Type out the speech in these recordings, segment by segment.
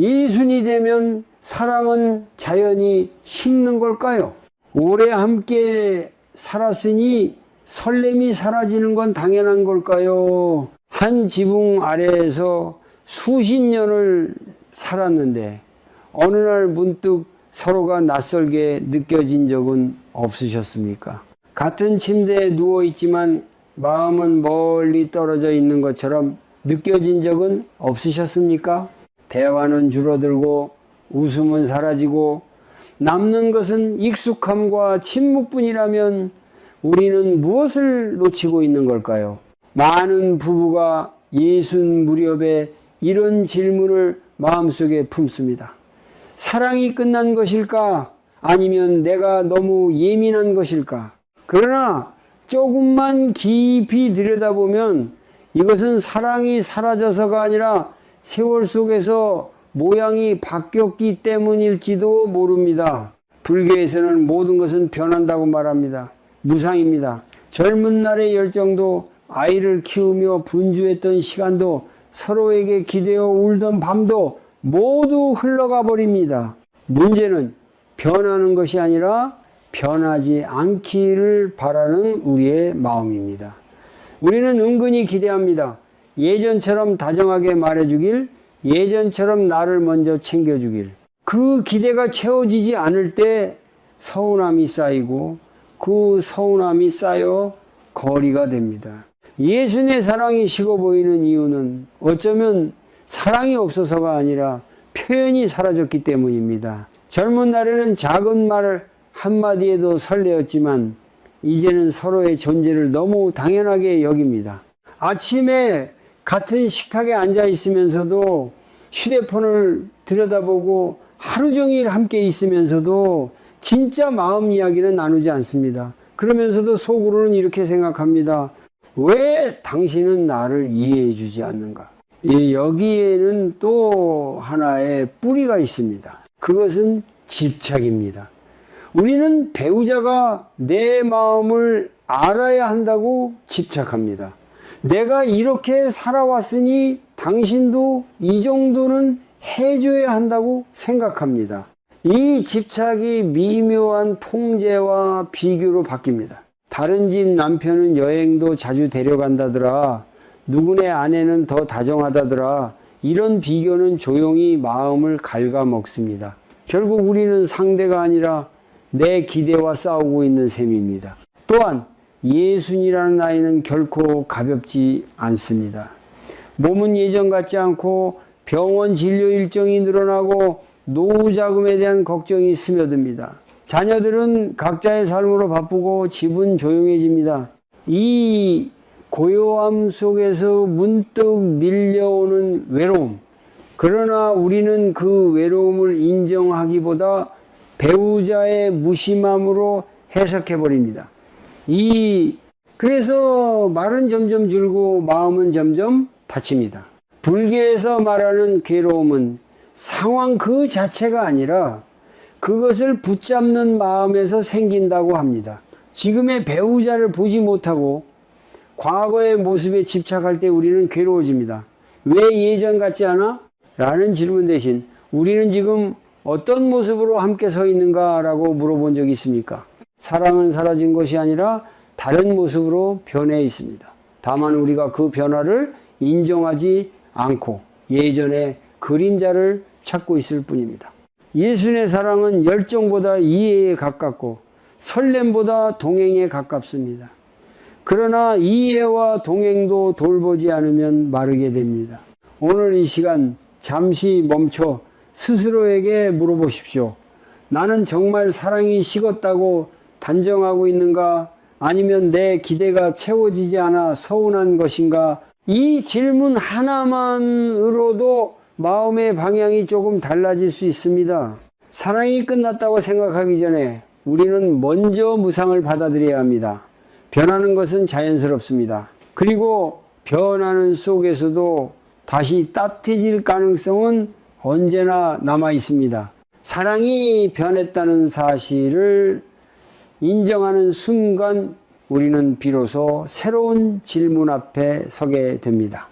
이순이 되면 사랑은 자연히 식는 걸까요? 오래 함께 살았으니 설렘이 사라지는 건 당연한 걸까요? 한 지붕 아래에서 수십 년을 살았는데 어느 날 문득 서로가 낯설게 느껴진 적은 없으셨습니까? 같은 침대에 누워있지만 마음은 멀리 떨어져 있는 것처럼 느껴진 적은 없으셨습니까? 대화는 줄어들고 웃음은 사라지고 남는 것은 익숙함과 침묵뿐이라면 우리는 무엇을 놓치고 있는 걸까요? 많은 부부가 60 무렵에 이런 질문을 마음속에 품습니다. 사랑이 끝난 것일까? 아니면 내가 너무 예민한 것일까? 그러나 조금만 깊이 들여다보면 이것은 사랑이 사라져서가 아니라 세월 속에서 모양이 바뀌었기 때문일지도 모릅니다. 불교에서는 모든 것은 변한다고 말합니다. 무상입니다. 젊은 날의 열정도 아이를 키우며 분주했던 시간도 서로에게 기대어 울던 밤도 모두 흘러가 버립니다. 문제는 변하는 것이 아니라 변하지 않기를 바라는 우리의 마음입니다. 우리는 은근히 기대합니다. 예전처럼 다정하게 말해주길, 예전처럼 나를 먼저 챙겨주길. 그 기대가 채워지지 않을 때 서운함이 쌓이고 그 서운함이 쌓여 거리가 됩니다. 예수님의 사랑이 식어 보이는 이유는 어쩌면 사랑이 없어서가 아니라 표현이 사라졌기 때문입니다. 젊은 날에는 작은 말 한마디에도 설레었지만 이제는 서로의 존재를 너무 당연하게 여깁니다. 아침에 같은 식탁에 앉아 있으면서도 휴대폰을 들여다보고 하루 종일 함께 있으면서도 진짜 마음 이야기는 나누지 않습니다. 그러면서도 속으로는 이렇게 생각합니다. 왜 당신은 나를 이해해 주지 않는가? 여기에는 또 하나의 뿌리가 있습니다. 그것은 집착입니다. 우리는 배우자가 내 마음을 알아야 한다고 집착합니다. 내가 이렇게 살아왔으니 당신도 이 정도는 해줘야 한다고 생각합니다. 이 집착이 미묘한 통제와 비교로 바뀝니다. 다른 집 남편은 여행도 자주 데려간다더라. 누구네 아내는 더 다정하다더라. 이런 비교는 조용히 마음을 갉아먹습니다. 결국 우리는 상대가 아니라 내 기대와 싸우고 있는 셈입니다. 또한 예순이라는 나이는 결코 가볍지 않습니다. 몸은 예전 같지 않고 병원 진료 일정이 늘어나고 노후 자금에 대한 걱정이 스며듭니다. 자녀들은 각자의 삶으로 바쁘고 집은 조용해집니다. 이 고요함 속에서 문득 밀려오는 외로움. 그러나 우리는 그 외로움을 인정하기보다 배우자의 무심함으로 해석해버립니다. 그래서 말은 점점 줄고 마음은 점점 다칩니다. 불교에서 말하는 괴로움은 상황 그 자체가 아니라 그것을 붙잡는 마음에서 생긴다고 합니다. 지금의 배우자를 보지 못하고 과거의 모습에 집착할 때 우리는 괴로워집니다. 왜 예전 같지 않아? 라는 질문 대신 우리는 지금 어떤 모습으로 함께 서 있는가 라고 물어본 적이 있습니까? 사랑은 사라진 것이 아니라 다른 모습으로 변해 있습니다. 다만 우리가 그 변화를 인정하지 않고 예전의 그림자를 찾고 있을 뿐입니다. 예수님의 사랑은 열정보다 이해에 가깝고 설렘보다 동행에 가깝습니다. 그러나 이해와 동행도 돌보지 않으면 마르게 됩니다. 오늘 이 시간 잠시 멈춰 스스로에게 물어보십시오. 나는 정말 사랑이 식었다고 단정하고 있는가? 아니면 내 기대가 채워지지 않아 서운한 것인가? 이 질문 하나만으로도 마음의 방향이 조금 달라질 수 있습니다. 사랑이 끝났다고 생각하기 전에 우리는 먼저 무상을 받아들여야 합니다. 변하는 것은 자연스럽습니다. 그리고 변하는 속에서도 다시 따뜻해질 가능성은 언제나 남아 있습니다. 사랑이 변했다는 사실을 인정하는 순간 우리는 비로소 새로운 질문 앞에 서게 됩니다.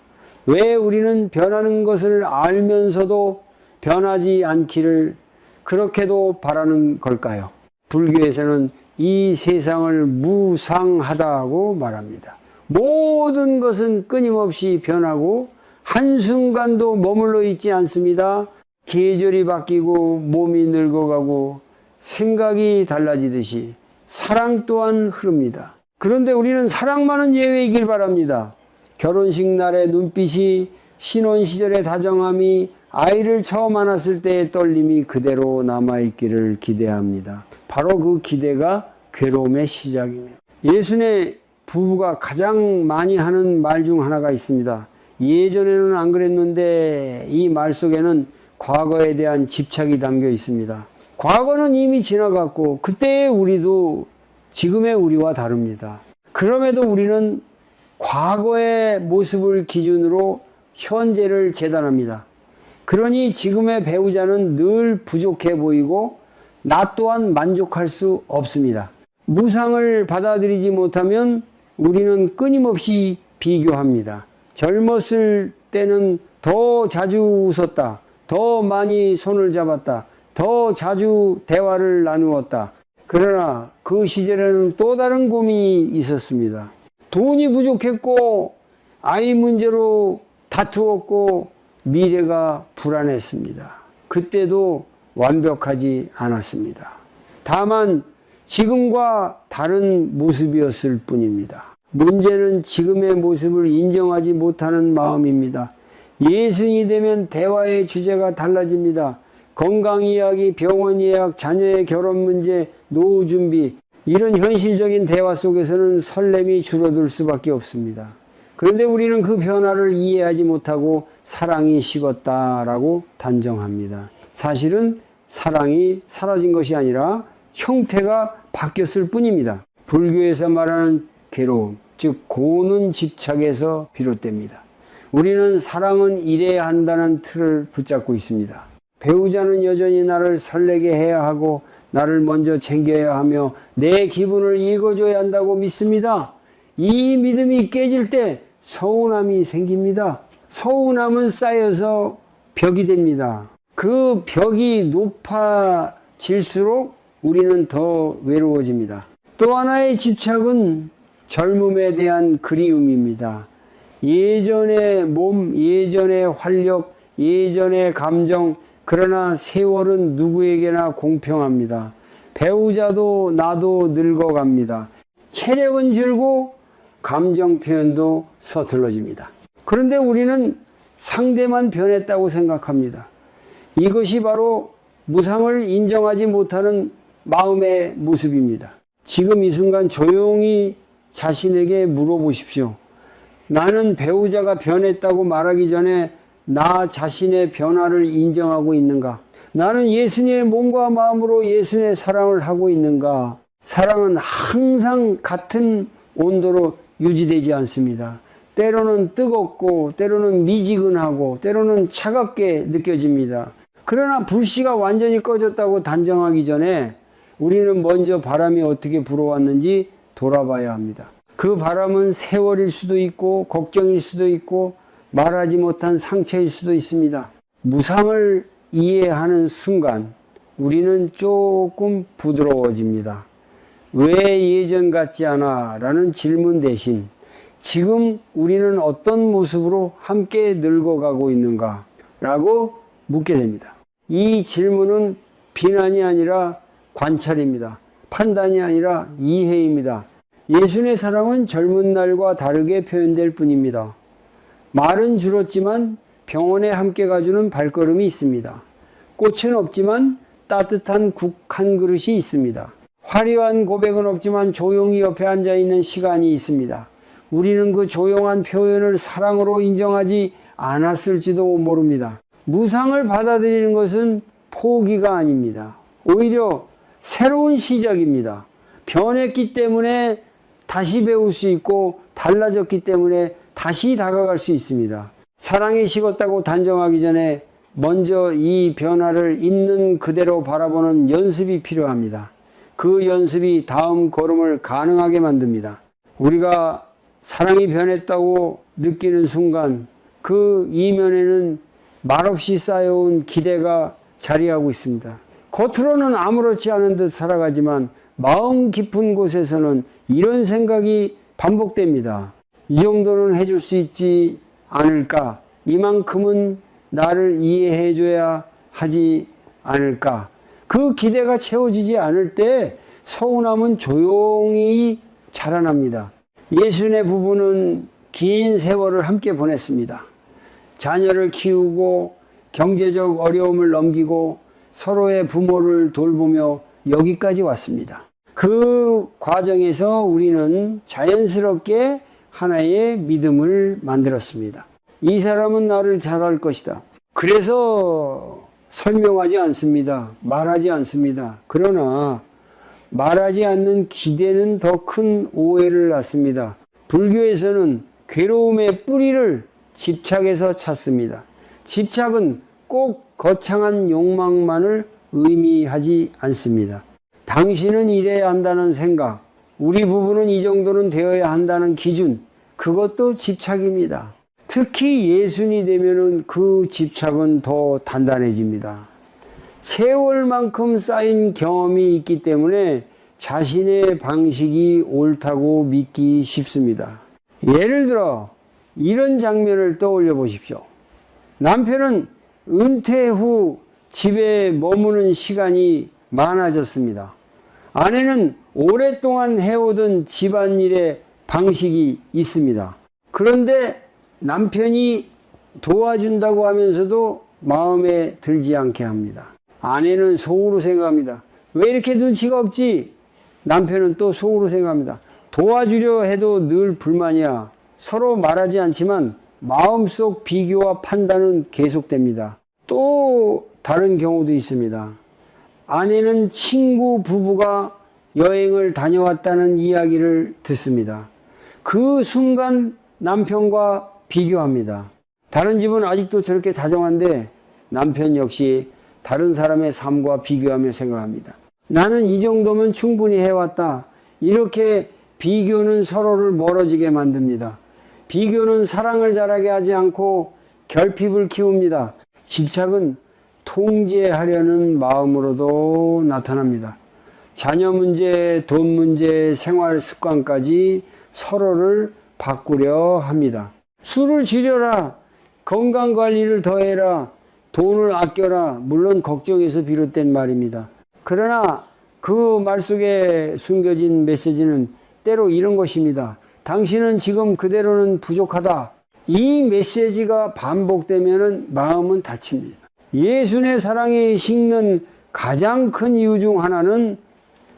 왜 우리는 변하는 것을 알면서도 변하지 않기를 그렇게도 바라는 걸까요? 불교에서는 이 세상을 무상하다고 말합니다. 모든 것은 끊임없이 변하고 한순간도 머물러 있지 않습니다. 계절이 바뀌고 몸이 늙어가고 생각이 달라지듯이 사랑 또한 흐릅니다. 그런데 우리는 사랑만은 예외이길 바랍니다. 결혼식 날의 눈빛이, 신혼 시절의 다정함이, 아이를 처음 안았을 때의 떨림이 그대로 남아있기를 기대합니다. 바로 그 기대가 괴로움의 시작입니다. 예수네 부부가 가장 많이 하는 말 중 하나가 있습니다. 예전에는 안 그랬는데, 이 말 속에는 과거에 대한 집착이 담겨 있습니다. 과거는 이미 지나갔고 그때의 우리도 지금의 우리와 다릅니다. 그럼에도 우리는 과거의 모습을 기준으로 현재를 재단합니다. 그러니 지금의 배우자는 늘 부족해 보이고 나 또한 만족할 수 없습니다. 무상을 받아들이지 못하면 우리는 끊임없이 비교합니다. 젊었을 때는 더 자주 웃었다, 더 많이 손을 잡았다, 더 자주 대화를 나누었다. 그러나 그 시절에는 또 다른 고민이 있었습니다. 돈이 부족했고 아이 문제로 다투었고 미래가 불안했습니다. 그때도 완벽하지 않았습니다. 다만 지금과 다른 모습이었을 뿐입니다. 문제는 지금의 모습을 인정하지 못하는 마음입니다. 예순이 되면 대화의 주제가 달라집니다. 건강 이야기, 병원 예약, 자녀의 결혼 문제, 노후 준비, 이런 현실적인 대화 속에서는 설렘이 줄어들 수밖에 없습니다. 그런데 우리는 그 변화를 이해하지 못하고 사랑이 식었다라고 단정합니다. 사실은 사랑이 사라진 것이 아니라 형태가 바뀌었을 뿐입니다. 불교에서 말하는 괴로움, 즉 고는 집착에서 비롯됩니다. 우리는 사랑은 이래야 한다는 틀을 붙잡고 있습니다. 배우자는 여전히 나를 설레게 해야 하고 나를 먼저 챙겨야 하며 내 기분을 읽어줘야 한다고 믿습니다. 이 믿음이 깨질 때 서운함이 생깁니다. 서운함은 쌓여서 벽이 됩니다. 그 벽이 높아질수록 우리는 더 외로워집니다. 또 하나의 집착은 젊음에 대한 그리움입니다. 예전의 몸, 예전의 활력, 예전의 감정, 그러나 세월은 누구에게나 공평합니다. 배우자도 나도 늙어갑니다. 체력은 줄고 감정 표현도 서툴러집니다. 그런데 우리는 상대만 변했다고 생각합니다. 이것이 바로 무상을 인정하지 못하는 마음의 모습입니다. 지금 이 순간 조용히 자신에게 물어보십시오. 나는 배우자가 변했다고 말하기 전에 나 자신의 변화를 인정하고 있는가? 나는 예수님의 몸과 마음으로 예수님의 사랑을 하고 있는가? 사랑은 항상 같은 온도로 유지되지 않습니다. 때로는 뜨겁고 때로는 미지근하고 때로는 차갑게 느껴집니다. 그러나 불씨가 완전히 꺼졌다고 단정하기 전에 우리는 먼저 바람이 어떻게 불어왔는지 돌아봐야 합니다. 그 바람은 세월일 수도 있고 걱정일 수도 있고 말하지 못한 상처일 수도 있습니다. 무상을 이해하는 순간 우리는 조금 부드러워집니다. 왜 예전 같지 않아? 라는 질문 대신 지금 우리는 어떤 모습으로 함께 늙어가고 있는가? 라고 묻게 됩니다. 이 질문은 비난이 아니라 관찰입니다. 판단이 아니라 이해입니다. 예수님의 사랑은 젊은 날과 다르게 표현될 뿐입니다. 말은 줄었지만 병원에 함께 가주는 발걸음이 있습니다. 꽃은 없지만 따뜻한 국 한 그릇이 있습니다. 화려한 고백은 없지만 조용히 옆에 앉아있는 시간이 있습니다. 우리는 그 조용한 표현을 사랑으로 인정하지 않았을지도 모릅니다. 무상을 받아들이는 것은 포기가 아닙니다. 오히려 새로운 시작입니다. 변했기 때문에 다시 배울 수 있고 달라졌기 때문에 다시 다가갈 수 있습니다. 사랑이 식었다고 단정하기 전에 먼저 이 변화를 있는 그대로 바라보는 연습이 필요합니다. 그 연습이 다음 걸음을 가능하게 만듭니다. 우리가 사랑이 변했다고 느끼는 순간 그 이면에는 말없이 쌓여온 기대가 자리하고 있습니다. 겉으로는 아무렇지 않은 듯 살아가지만 마음 깊은 곳에서는 이런 생각이 반복됩니다. 이 정도는 해줄 수 있지 않을까? 이만큼은 나를 이해해 줘야 하지 않을까? 그 기대가 채워지지 않을 때 서운함은 조용히 자라납니다. 예수네 부부는 긴 세월을 함께 보냈습니다. 자녀를 키우고 경제적 어려움을 넘기고 서로의 부모를 돌보며 여기까지 왔습니다. 그 과정에서 우리는 자연스럽게 하나의 믿음을 만들었습니다. 이 사람은 나를 잘할 것이다. 그래서 설명하지 않습니다. 말하지 않습니다. 그러나 말하지 않는 기대는 더 큰 오해를 낳습니다. 불교에서는 괴로움의 뿌리를 집착에서 찾습니다. 집착은 꼭 거창한 욕망만을 의미하지 않습니다. 당신은 이래야 한다는 생각, 우리 부부는 이 정도는 되어야 한다는 기준, 그것도 집착입니다. 특히 예순이 되면은 그 집착은 더 단단해집니다. 세월만큼 쌓인 경험이 있기 때문에 자신의 방식이 옳다고 믿기 쉽습니다. 예를 들어 이런 장면을 떠올려 보십시오. 남편은 은퇴 후 집에 머무는 시간이 많아졌습니다. 아내는 오랫동안 해오던 집안일의 방식이 있습니다. 그런데 남편이 도와준다고 하면서도 마음에 들지 않게 합니다. 아내는 속으로 생각합니다. 왜 이렇게 눈치가 없지? 남편은 또 속으로 생각합니다. 도와주려 해도 늘 불만이야. 서로 말하지 않지만 마음속 비교와 판단은 계속됩니다. 또 다른 경우도 있습니다. 아내는 친구 부부가 여행을 다녀왔다는 이야기를 듣습니다. 그 순간 남편과 비교합니다. 다른 집은 아직도 저렇게 다정한데 남편 역시 다른 사람의 삶과 비교하며 생각합니다. 나는 이 정도면 충분히 해왔다. 이렇게 비교는 서로를 멀어지게 만듭니다. 비교는 사랑을 자라게 하지 않고 결핍을 키웁니다. 집착은 통제하려는 마음으로도 나타납니다. 자녀 문제, 돈 문제, 생활 습관까지 서로를 바꾸려 합니다. 술을 줄여라, 건강관리를 더해라, 돈을 아껴라, 물론 걱정에서 비롯된 말입니다. 그러나 그 말 속에 숨겨진 메시지는 때로 이런 것입니다. 당신은 지금 그대로는 부족하다. 이 메시지가 반복되면 마음은 다칩니다. 예수의 사랑에 식는 가장 큰 이유 중 하나는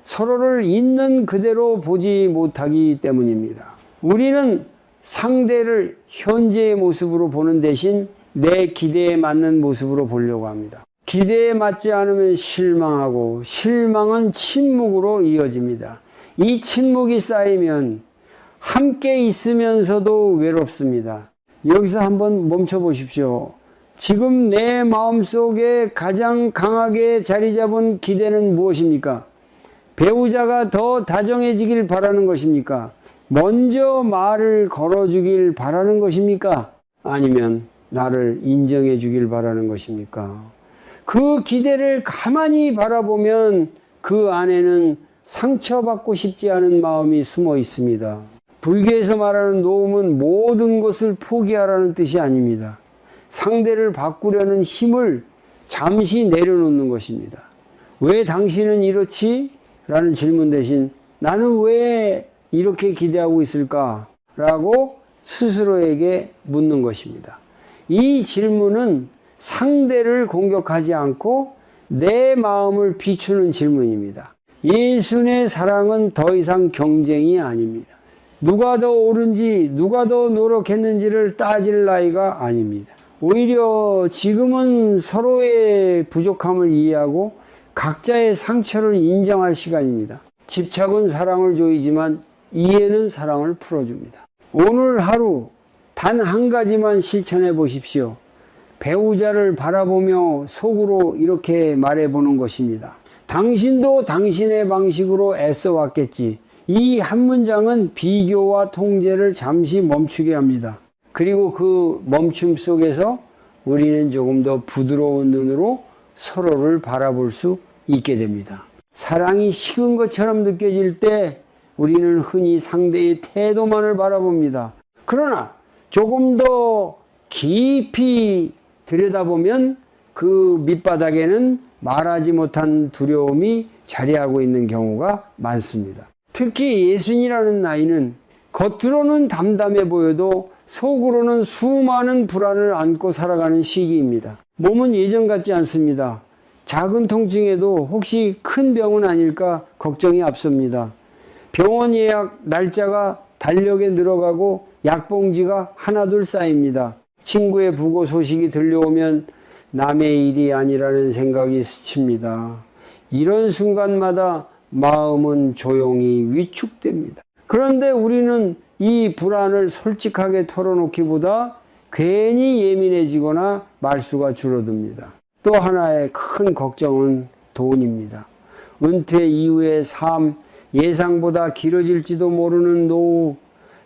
서로를 있는 그대로 보지 못하기 때문입니다. 우리는 상대를 현재의 모습으로 보는 대신 내 기대에 맞는 모습으로 보려고 합니다. 기대에 맞지 않으면 실망하고 실망은 침묵으로 이어집니다. 이 침묵이 쌓이면 함께 있으면서도 외롭습니다. 여기서 한번 멈춰 보십시오. 지금 내 마음속에 가장 강하게 자리 잡은 기대는 무엇입니까? 배우자가 더 다정해지길 바라는 것입니까? 먼저 말을 걸어주길 바라는 것입니까? 아니면 나를 인정해 주길 바라는 것입니까? 그 기대를 가만히 바라보면 그 안에는 상처받고 싶지 않은 마음이 숨어 있습니다. 불교에서 말하는 노음은 모든 것을 포기하라는 뜻이 아닙니다. 상대를 바꾸려는 힘을 잠시 내려놓는 것입니다. 왜 당신은 이렇지? 라는 질문 대신 나는 왜 이렇게 기대하고 있을까? 라고 스스로에게 묻는 것입니다. 이 질문은 상대를 공격하지 않고 내 마음을 비추는 질문입니다. 예수의 사랑은 더 이상 경쟁이 아닙니다. 누가 더 옳은지, 누가 더 노력했는지를 따질 나이가 아닙니다. 오히려 지금은 서로의 부족함을 이해하고 각자의 상처를 인정할 시간입니다. 집착은 사랑을 조이지만 이해는 사랑을 풀어줍니다. 오늘 하루 단 한 가지만 실천해 보십시오. 배우자를 바라보며 속으로 이렇게 말해보는 것입니다. 당신도 당신의 방식으로 애써 왔겠지. 이 한 문장은 비교와 통제를 잠시 멈추게 합니다. 그리고 그 멈춤 속에서 우리는 조금 더 부드러운 눈으로 서로를 바라볼 수 있게 됩니다. 사랑이 식은 것처럼 느껴질 때 우리는 흔히 상대의 태도만을 바라봅니다. 그러나 조금 더 깊이 들여다보면 그 밑바닥에는 말하지 못한 두려움이 자리하고 있는 경우가 많습니다. 특히 60이라는 나이는 겉으로는 담담해 보여도 속으로는 수많은 불안을 안고 살아가는 시기입니다. 몸은 예전 같지 않습니다. 작은 통증에도 혹시 큰 병은 아닐까 걱정이 앞섭니다. 병원 예약 날짜가 달력에 늘어가고 약봉지가 하나둘 쌓입니다. 친구의 부고 소식이 들려오면 남의 일이 아니라는 생각이 스칩니다. 이런 순간마다 마음은 조용히 위축됩니다. 그런데 우리는 이 불안을 솔직하게 털어놓기보다 괜히 예민해지거나 말수가 줄어듭니다. 또 하나의 큰 걱정은 돈입니다. 은퇴 이후의 삶, 예상보다 길어질지도 모르는 노후,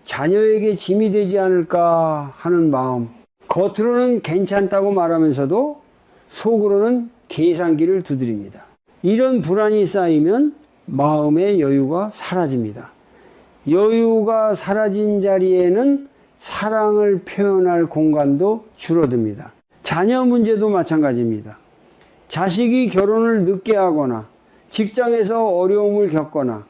자녀에게 짐이 되지 않을까 하는 마음. 겉으로는 괜찮다고 말하면서도 속으로는 계산기를 두드립니다. 이런 불안이 쌓이면 마음의 여유가 사라집니다. 여유가 사라진 자리에는 사랑을 표현할 공간도 줄어듭니다. 자녀 문제도 마찬가지입니다. 자식이 결혼을 늦게 하거나 직장에서 어려움을 겪거나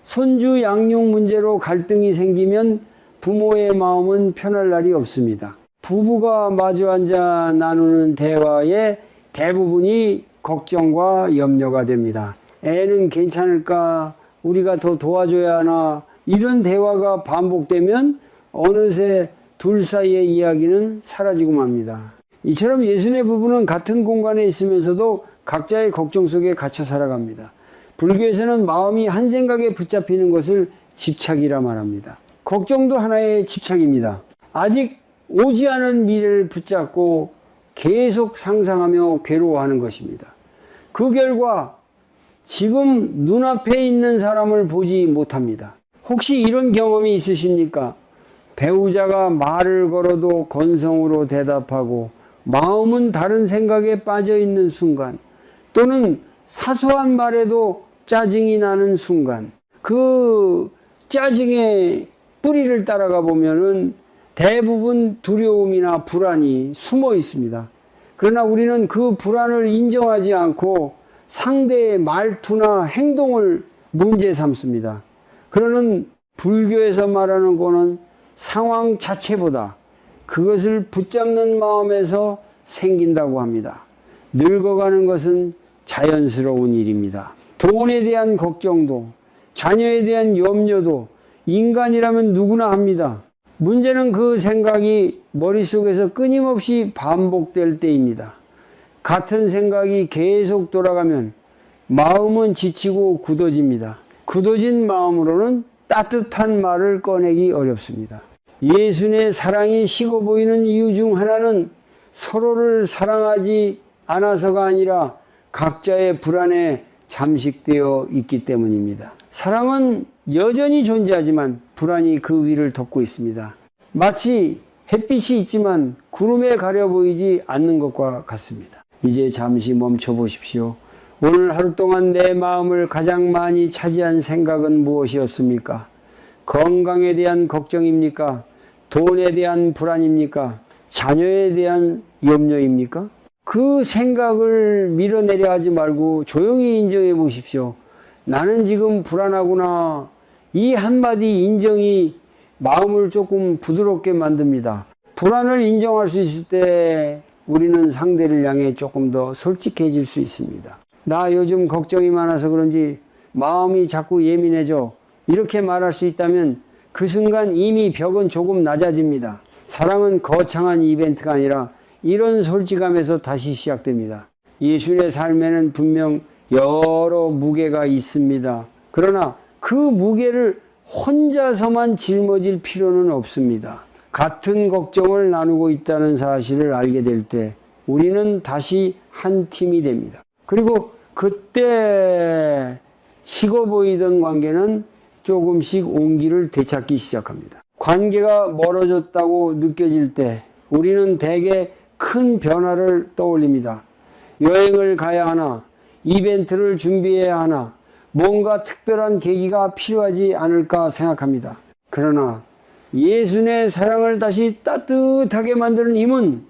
손주 양육 문제로 갈등이 생기면 부모의 마음은 편할 날이 없습니다. 부부가 마주 앉아 나누는 대화의 대부분이 걱정과 염려가 됩니다. 애는 괜찮을까? 우리가 더 도와줘야 하나? 이런 대화가 반복되면 어느새 둘 사이의 이야기는 사라지고 맙니다. 이처럼 예수네 부부는 같은 공간에 있으면서도 각자의 걱정 속에 갇혀 살아갑니다. 불교에서는 마음이 한 생각에 붙잡히는 것을 집착이라 말합니다. 걱정도 하나의 집착입니다. 아직 오지 않은 미래를 붙잡고 계속 상상하며 괴로워하는 것입니다. 그 결과 지금 눈앞에 있는 사람을 보지 못합니다. 혹시 이런 경험이 있으십니까? 배우자가 말을 걸어도 건성으로 대답하고 마음은 다른 생각에 빠져 있는 순간, 또는 사소한 말에도 짜증이 나는 순간, 그 짜증의 뿌리를 따라가 보면은 대부분 두려움이나 불안이 숨어 있습니다. 그러나 우리는 그 불안을 인정하지 않고 상대의 말투나 행동을 문제 삼습니다. 그러는 불교에서 말하는 거는 상황 자체보다 그것을 붙잡는 마음에서 생긴다고 합니다. 늙어가는 것은 자연스러운 일입니다. 돈에 대한 걱정도, 자녀에 대한 염려도 인간이라면 누구나 합니다. 문제는 그 생각이 머릿속에서 끊임없이 반복될 때입니다. 같은 생각이 계속 돌아가면 마음은 지치고 굳어집니다. 굳어진 마음으로는 따뜻한 말을 꺼내기 어렵습니다. 예수의 사랑이 식어 보이는 이유 중 하나는 서로를 사랑하지 않아서가 아니라 각자의 불안에 잠식되어 있기 때문입니다. 사랑은 여전히 존재하지만 불안이 그 위를 덮고 있습니다. 마치 햇빛이 있지만 구름에 가려 보이지 않는 것과 같습니다. 이제 잠시 멈춰 보십시오. 오늘 하루 동안 내 마음을 가장 많이 차지한 생각은 무엇이었습니까? 건강에 대한 걱정입니까? 돈에 대한 불안입니까? 자녀에 대한 염려입니까? 그 생각을 밀어내려 하지 말고 조용히 인정해 보십시오. 나는 지금 불안하구나. 이 한마디 인정이 마음을 조금 부드럽게 만듭니다. 불안을 인정할 수 있을 때 우리는 상대를 향해 조금 더 솔직해질 수 있습니다. 나 요즘 걱정이 많아서 그런지 마음이 자꾸 예민해져. 이렇게 말할 수 있다면 그 순간 이미 벽은 조금 낮아집니다. 사랑은 거창한 이벤트가 아니라 이런 솔직함에서 다시 시작됩니다. 예수의 삶에는 분명 여러 무게가 있습니다. 그러나 그 무게를 혼자서만 짊어질 필요는 없습니다. 같은 걱정을 나누고 있다는 사실을 알게 될 때 우리는 다시 한 팀이 됩니다. 그리고 그때 식어 보이던 관계는 조금씩 온기를 되찾기 시작합니다. 관계가 멀어졌다고 느껴질 때 우리는 대개 큰 변화를 떠올립니다. 여행을 가야 하나, 이벤트를 준비해야 하나, 뭔가 특별한 계기가 필요하지 않을까 생각합니다. 그러나 예수의 사랑을 다시 따뜻하게 만드는 힘은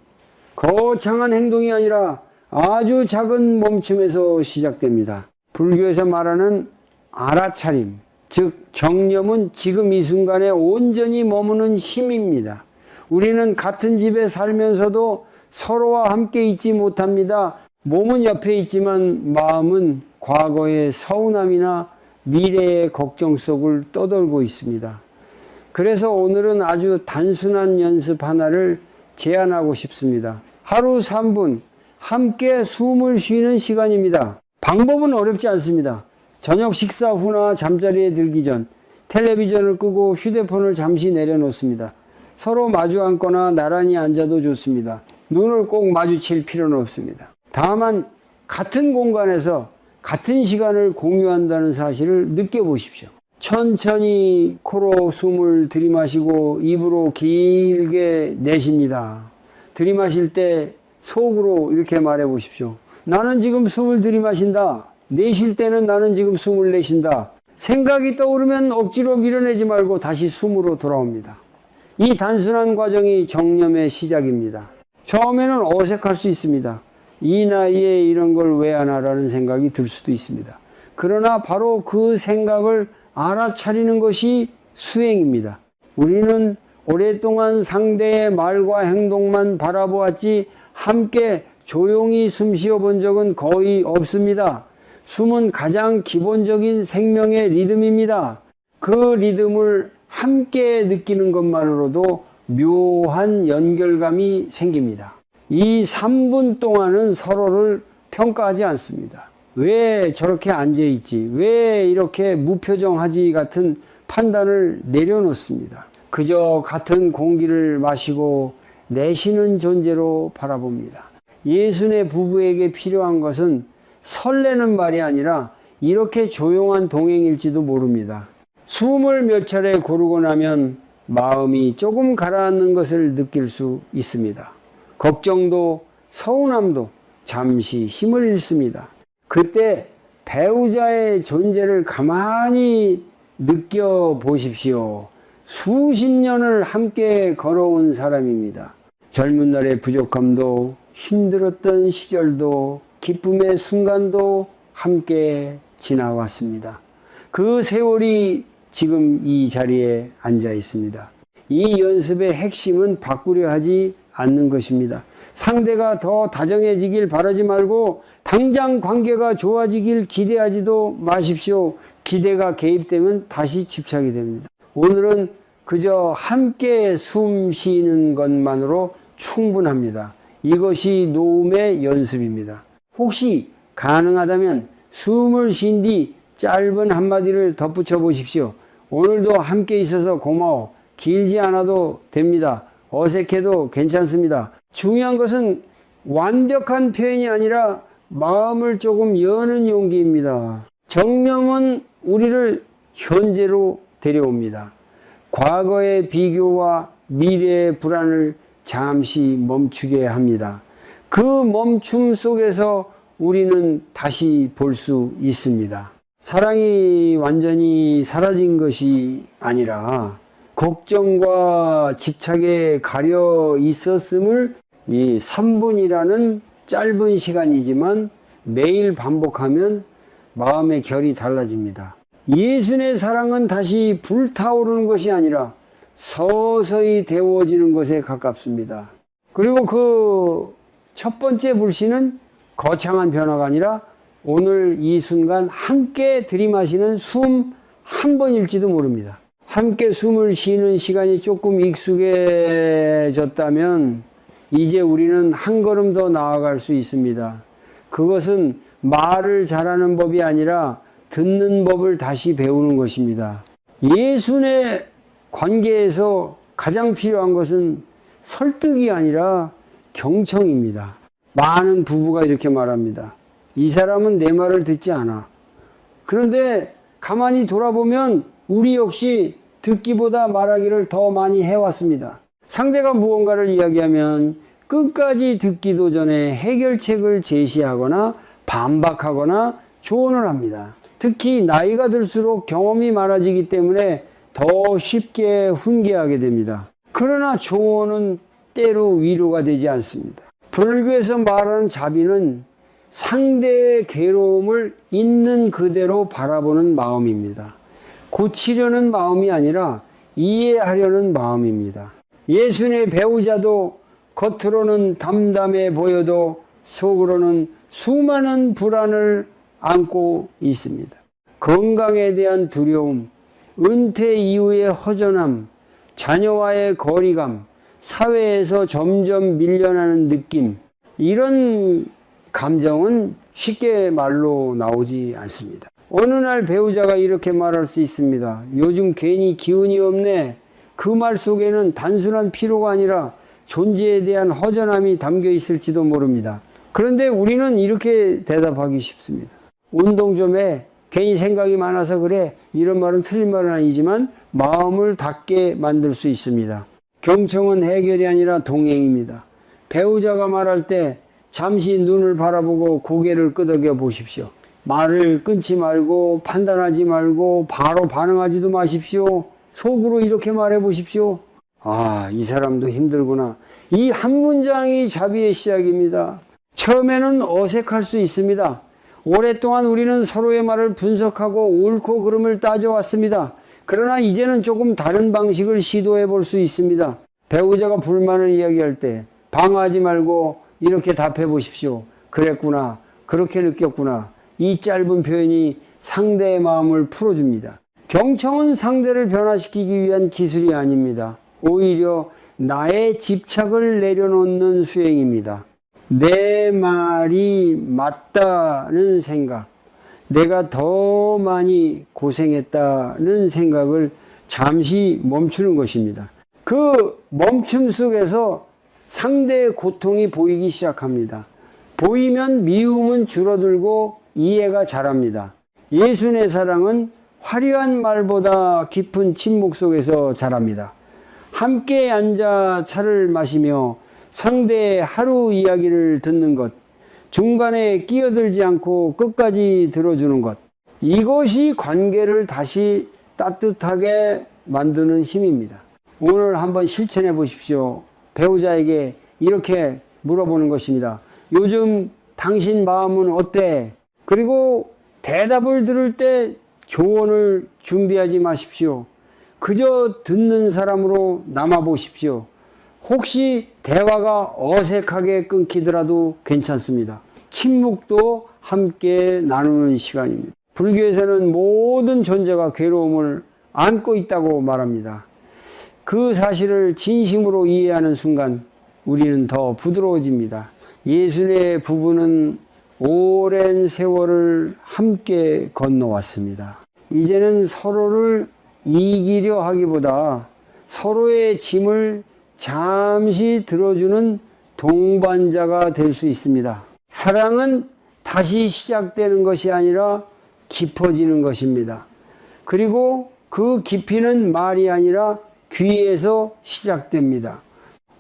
거창한 행동이 아니라 아주 작은 멈춤에서 시작됩니다. 불교에서 말하는 알아차림, 즉 정념은 지금 이 순간에 온전히 머무는 힘입니다. 우리는 같은 집에 살면서도 서로와 함께 있지 못합니다. 몸은 옆에 있지만 마음은 과거의 서운함이나 미래의 걱정 속을 떠돌고 있습니다. 그래서 오늘은 아주 단순한 연습 하나를 제안하고 싶습니다. 하루 3분 함께 숨을 쉬는 시간입니다. 방법은 어렵지 않습니다. 저녁 식사 후나 잠자리에 들기 전 텔레비전을 끄고 휴대폰을 잠시 내려놓습니다. 서로 마주 앉거나 나란히 앉아도 좋습니다. 눈을 꼭 마주칠 필요는 없습니다. 다만 같은 공간에서 같은 시간을 공유한다는 사실을 느껴보십시오. 천천히 코로 숨을 들이마시고 입으로 길게 내쉽니다. 들이마실 때 속으로 이렇게 말해 보십시오. 나는 지금 숨을 들이마신다. 내쉴 때는 나는 지금 숨을 내쉰다. 생각이 떠오르면 억지로 밀어내지 말고 다시 숨으로 돌아옵니다. 이 단순한 과정이 정념의 시작입니다. 처음에는 어색할 수 있습니다. 이 나이에 이런 걸 왜 하나라는 생각이 들 수도 있습니다. 그러나 바로 그 생각을 알아차리는 것이 수행입니다. 우리는 오랫동안 상대의 말과 행동만 바라보았지 함께 조용히 숨 쉬어 본 적은 거의 없습니다. 숨은 가장 기본적인 생명의 리듬입니다. 그 리듬을 함께 느끼는 것만으로도 묘한 연결감이 생깁니다. 이 3분 동안은 서로를 평가하지 않습니다. 왜 저렇게 앉아있지? 왜 이렇게 무표정하지? 같은 판단을 내려놓습니다. 그저 같은 공기를 마시고 내쉬는 존재로 바라봅니다. 예수네 부부에게 필요한 것은 설레는 말이 아니라 이렇게 조용한 동행일지도 모릅니다. 숨을 몇 차례 고르고 나면 마음이 조금 가라앉는 것을 느낄 수 있습니다. 걱정도 서운함도 잠시 힘을 잃습니다. 그때 배우자의 존재를 가만히 느껴보십시오. 수십 년을 함께 걸어온 사람입니다. 젊은 날의 부족함도 힘들었던 시절도 기쁨의 순간도 함께 지나왔습니다. 그 세월이 지금 이 자리에 앉아 있습니다. 이 연습의 핵심은 바꾸려 하지 않는 것입니다. 상대가 더 다정해지길 바라지 말고 당장 관계가 좋아지길 기대하지도 마십시오. 기대가 개입되면 다시 집착이 됩니다. 오늘은 그저 함께 숨 쉬는 것만으로 충분합니다. 이것이 노음의 연습입니다. 혹시 가능하다면 숨을 쉰 뒤 짧은 한마디를 덧붙여 보십시오. 오늘도 함께 있어서 고마워. 길지 않아도 됩니다. 어색해도 괜찮습니다. 중요한 것은 완벽한 표현이 아니라 마음을 조금 여는 용기입니다. 정념은 우리를 현재로 데려옵니다. 과거의 비교와 미래의 불안을 잠시 멈추게 합니다. 그 멈춤 속에서 우리는 다시 볼 수 있습니다. 사랑이 완전히 사라진 것이 아니라 걱정과 집착에 가려 있었음을 이 3분이라는 짧은 시간이지만 매일 반복하면 마음의 결이 달라집니다. 예수의 사랑은 다시 불타오르는 것이 아니라 서서히 데워지는 것에 가깝습니다. 그리고 그 첫 번째 불씨는 거창한 변화가 아니라 오늘 이 순간 함께 들이마시는 숨 한 번일지도 모릅니다. 함께 숨을 쉬는 시간이 조금 익숙해졌다면 이제 우리는 한 걸음 더 나아갈 수 있습니다. 그것은 말을 잘하는 법이 아니라 듣는 법을 다시 배우는 것입니다. 예수의 관계에서 가장 필요한 것은 설득이 아니라 경청입니다. 많은 부부가 이렇게 말합니다. 이 사람은 내 말을 듣지 않아. 그런데 가만히 돌아보면 우리 역시 듣기보다 말하기를 더 많이 해왔습니다. 상대가 무언가를 이야기하면 끝까지 듣기도 전에 해결책을 제시하거나 반박하거나 조언을 합니다. 특히 나이가 들수록 경험이 많아지기 때문에 더 쉽게 훈계하게 됩니다. 그러나 조언은 때로 위로가 되지 않습니다. 불교에서 말하는 자비는 상대의 괴로움을 있는 그대로 바라보는 마음입니다. 고치려는 마음이 아니라 이해하려는 마음입니다. 예수님의 배우자도 겉으로는 담담해 보여도 속으로는 수많은 불안을 안고 있습니다. 건강에 대한 두려움, 은퇴 이후의 허전함, 자녀와의 거리감, 사회에서 점점 밀려나는 느낌, 이런 감정은 쉽게 말로 나오지 않습니다. 어느 날 배우자가 이렇게 말할 수 있습니다. 요즘 괜히 기운이 없네. 그 말 속에는 단순한 피로가 아니라 존재에 대한 허전함이 담겨 있을지도 모릅니다. 그런데 우리는 이렇게 대답하기 쉽습니다. 운동 좀 해. 괜히 생각이 많아서 그래. 이런 말은 틀린 말은 아니지만 마음을 닫게 만들 수 있습니다. 경청은 해결이 아니라 동행입니다. 배우자가 말할 때 잠시 눈을 바라보고 고개를 끄덕여 보십시오. 말을 끊지 말고 판단하지 말고 바로 반응하지도 마십시오. 속으로 이렇게 말해 보십시오. 아, 이 사람도 힘들구나. 이 한 문장이 자비의 시작입니다. 처음에는 어색할 수 있습니다. 오랫동안 우리는 서로의 말을 분석하고 옳고 그름을 따져왔습니다. 그러나 이제는 조금 다른 방식을 시도해 볼 수 있습니다. 배우자가 불만을 이야기할 때 방어하지 말고 이렇게 답해 보십시오. 그랬구나. 그렇게 느꼈구나. 이 짧은 표현이 상대의 마음을 풀어줍니다. 경청은 상대를 변화시키기 위한 기술이 아닙니다. 오히려 나의 집착을 내려놓는 수행입니다. 내 말이 맞다는 생각, 내가 더 많이 고생했다는 생각을 잠시 멈추는 것입니다. 그 멈춤 속에서 상대의 고통이 보이기 시작합니다. 보이면 미움은 줄어들고 이해가 자랍니다. 예수님의 사랑은 화려한 말보다 깊은 침묵 속에서 자랍니다. 함께 앉아 차를 마시며 상대의 하루 이야기를 듣는 것, 중간에 끼어들지 않고 끝까지 들어주는 것, 이것이 관계를 다시 따뜻하게 만드는 힘입니다. 오늘 한번 실천해 보십시오. 배우자에게 이렇게 물어보는 것입니다. 요즘 당신 마음은 어때? 그리고 대답을 들을 때 조언을 준비하지 마십시오. 그저 듣는 사람으로 남아 보십시오. 혹시 대화가 어색하게 끊기더라도 괜찮습니다. 침묵도 함께 나누는 시간입니다. 불교에서는 모든 존재가 괴로움을 안고 있다고 말합니다. 그 사실을 진심으로 이해하는 순간 우리는 더 부드러워집니다. 예수님의 부부는 오랜 세월을 함께 건너왔습니다. 이제는 서로를 이기려 하기보다 서로의 짐을 잠시 들어주는 동반자가 될 수 있습니다. 사랑은 다시 시작되는 것이 아니라 깊어지는 것입니다. 그리고 그 깊이는 말이 아니라 귀에서 시작됩니다.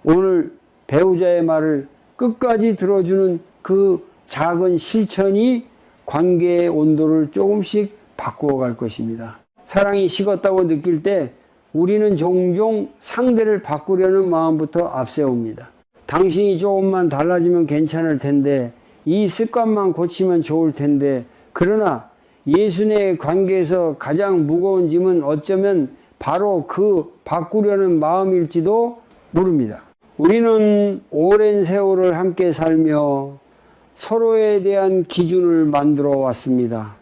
오늘 배우자의 말을 끝까지 들어주는 그 작은 실천이 관계의 온도를 조금씩 바꾸어 갈 것입니다. 사랑이 식었다고 느낄 때 우리는 종종 상대를 바꾸려는 마음부터 앞세웁니다. 당신이 조금만 달라지면 괜찮을 텐데, 이 습관만 고치면 좋을 텐데, 그러나 예수님의 관계에서 가장 무거운 짐은 어쩌면 바로 그 바꾸려는 마음일지도 모릅니다. 우리는 오랜 세월을 함께 살며 서로에 대한 기준을 만들어 왔습니다.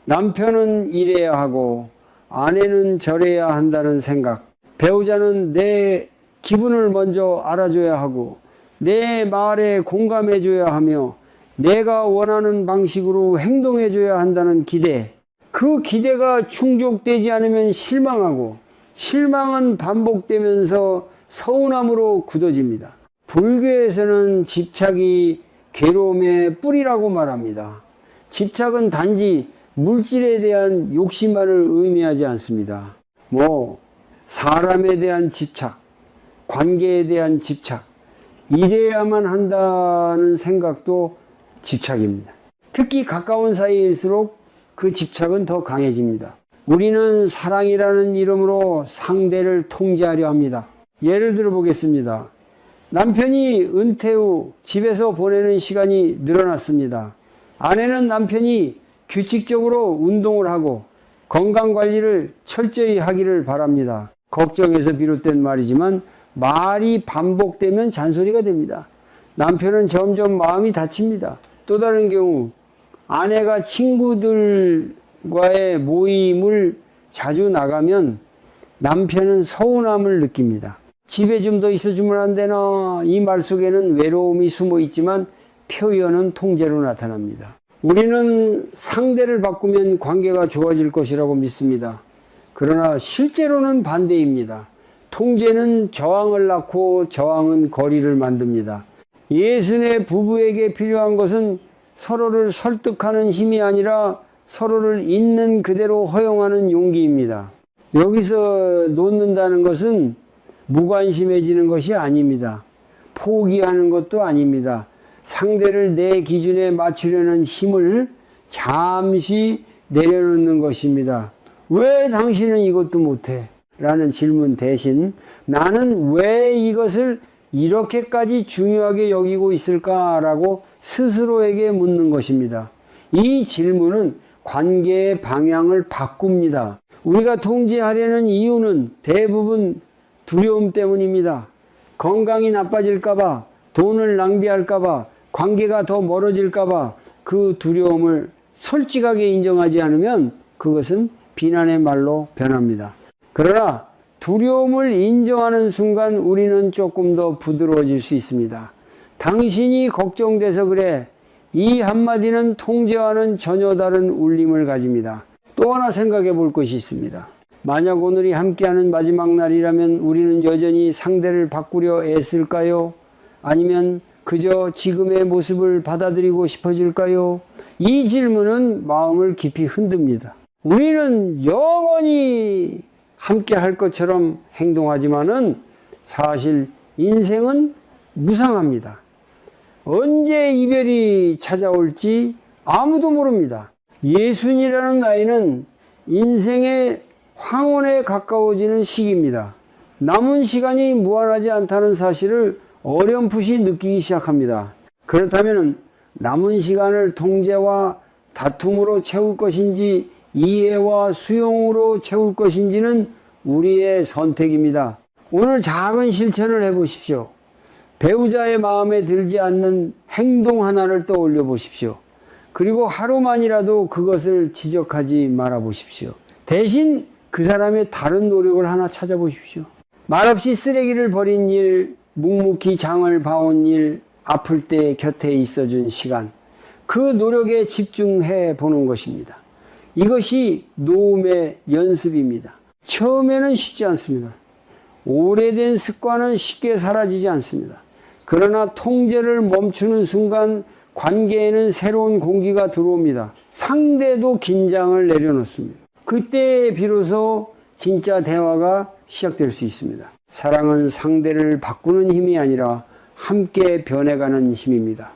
남편은 이래야 하고 아내는 저래야 한다는 생각, 배우자는 내 기분을 먼저 알아줘야 하고 내 말에 공감해줘야 하며 내가 원하는 방식으로 행동해줘야 한다는 기대, 그 기대가 충족되지 않으면 실망하고 실망은 반복되면서 서운함으로 굳어집니다. 불교에서는 집착이 괴로움의 뿌리라고 말합니다. 집착은 단지 물질에 대한 욕심만을 의미하지 않습니다. 사람에 대한 집착, 관계에 대한 집착, 이래야만 한다는 생각도 집착입니다. 특히 가까운 사이일수록 그 집착은 더 강해집니다. 우리는 사랑이라는 이름으로 상대를 통제하려 합니다. 예를 들어 보겠습니다. 남편이 은퇴 후 집에서 보내는 시간이 늘어났습니다. 아내는 남편이 규칙적으로 운동을 하고 건강관리를 철저히 하기를 바랍니다. 걱정에서 비롯된 말이지만 말이 반복되면 잔소리가 됩니다. 남편은 점점 마음이 다칩니다. 또 다른 경우 아내가 친구들과의 모임을 자주 나가면 남편은 서운함을 느낍니다. 집에 좀 더 있어주면 안 되나? 이 말 속에는 외로움이 숨어 있지만 표현은 통제로 나타납니다. 우리는 상대를 바꾸면 관계가 좋아질 것이라고 믿습니다. 그러나 실제로는 반대입니다. 통제는 저항을 낳고 저항은 거리를 만듭니다. 예순의 부부에게 필요한 것은 서로를 설득하는 힘이 아니라 서로를 있는 그대로 허용하는 용기입니다. 여기서 놓는다는 것은 무관심해지는 것이 아닙니다. 포기하는 것도 아닙니다. 상대를 내 기준에 맞추려는 힘을 잠시 내려놓는 것입니다. 왜 당신은 이것도 못해? 라는 질문 대신 나는 왜 이것을 이렇게까지 중요하게 여기고 있을까라고 스스로에게 묻는 것입니다. 이 질문은 관계의 방향을 바꿉니다. 우리가 통제하려는 이유는 대부분 두려움 때문입니다. 건강이 나빠질까봐, 돈을 낭비할까봐, 관계가 더 멀어질까봐 그 두려움을 솔직하게 인정하지 않으면 그것은 비난의 말로 변합니다. 그러나 두려움을 인정하는 순간 우리는 조금 더 부드러워질 수 있습니다. 당신이 걱정돼서 그래. 이 한마디는 통제와는 전혀 다른 울림을 가집니다. 또 하나 생각해 볼 것이 있습니다. 만약 오늘이 함께하는 마지막 날이라면 우리는 여전히 상대를 바꾸려 애쓸까요? 아니면 그저 지금의 모습을 받아들이고 싶어질까요? 이 질문은 마음을 깊이 흔듭니다. 우리는 영원히 함께 할 것처럼 행동하지만은 사실 인생은 무상합니다. 언제 이별이 찾아올지 아무도 모릅니다. 예순이라는 나이는 인생의 황혼에 가까워지는 시기입니다. 남은 시간이 무한하지 않다는 사실을 어렴풋이 느끼기 시작합니다. 그렇다면 남은 시간을 통제와 다툼으로 채울 것인지 이해와 수용으로 채울 것인지는 우리의 선택입니다. 오늘 작은 실천을 해보십시오. 배우자의 마음에 들지 않는 행동 하나를 떠올려 보십시오. 그리고 하루만이라도 그것을 지적하지 말아 보십시오. 대신 그 사람의 다른 노력을 하나 찾아보십시오. 말없이 쓰레기를 버린 일, 묵묵히 장을 봐온 일, 아플 때 곁에 있어준 시간, 그 노력에 집중해 보는 것입니다. 이것이 노음의 연습입니다. 처음에는 쉽지 않습니다. 오래된 습관은 쉽게 사라지지 않습니다. 그러나 통제를 멈추는 순간 관계에는 새로운 공기가 들어옵니다. 상대도 긴장을 내려놓습니다. 그때 비로소 진짜 대화가 시작될 수 있습니다. 사랑은 상대를 바꾸는 힘이 아니라 함께 변해가는 힘입니다.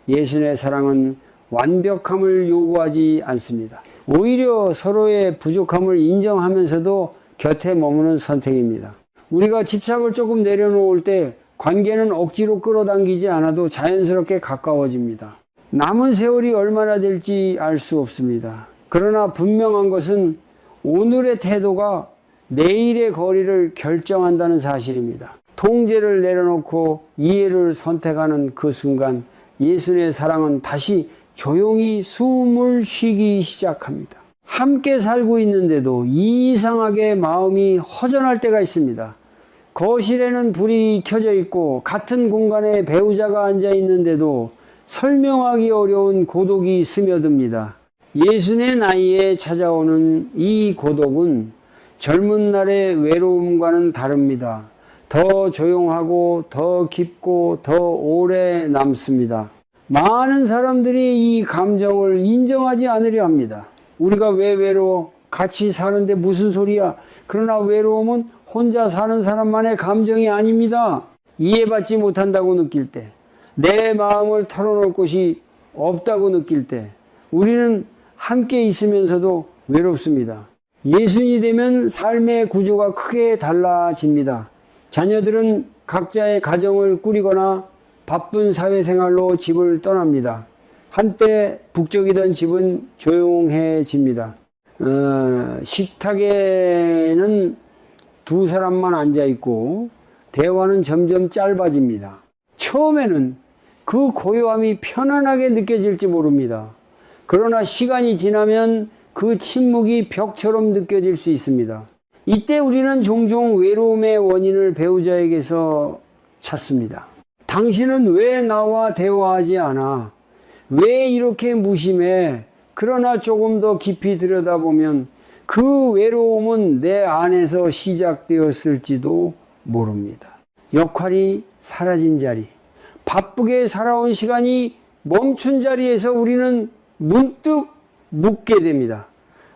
예수의 사랑은 완벽함을 요구하지 않습니다. 오히려 서로의 부족함을 인정하면서도 곁에 머무는 선택입니다. 우리가 집착을 조금 내려놓을 때 관계는 억지로 끌어당기지 않아도 자연스럽게 가까워집니다. 남은 세월이 얼마나 될지 알 수 없습니다. 그러나 분명한 것은 오늘의 태도가 내일의 거리를 결정한다는 사실입니다. 통제를 내려놓고 이해를 선택하는 그 순간 예수의 사랑은 다시 조용히 숨을 쉬기 시작합니다. 함께 살고 있는데도 이상하게 마음이 허전할 때가 있습니다. 거실에는 불이 켜져 있고 같은 공간에 배우자가 앉아 있는데도 설명하기 어려운 고독이 스며듭니다. 예순의 나이에 찾아오는 이 고독은 젊은 날의 외로움과는 다릅니다. 더 조용하고 더 깊고 더 오래 남습니다. 많은 사람들이 이 감정을 인정하지 않으려 합니다. 우리가 왜 외로워? 같이 사는데 무슨 소리야? 그러나 외로움은 혼자 사는 사람만의 감정이 아닙니다. 이해받지 못한다고 느낄 때, 내 마음을 털어놓을 곳이 없다고 느낄 때 우리는 함께 있으면서도 외롭습니다. 예순이 되면 삶의 구조가 크게 달라집니다. 자녀들은 각자의 가정을 꾸리거나 바쁜 사회생활로 집을 떠납니다. 한때 북적이던 집은 조용해집니다. 식탁에는 두 사람만 앉아있고 대화는 점점 짧아집니다. 처음에는 그 고요함이 편안하게 느껴질지 모릅니다. 그러나 시간이 지나면 그 침묵이 벽처럼 느껴질 수 있습니다. 이때 우리는 종종 외로움의 원인을 배우자에게서 찾습니다. 당신은 왜 나와 대화하지 않아? 왜 이렇게 무심해? 그러나 조금 더 깊이 들여다보면 그 외로움은 내 안에서 시작되었을지도 모릅니다. 역할이 사라진 자리, 바쁘게 살아온 시간이 멈춘 자리에서 우리는 문득 묻게 됩니다.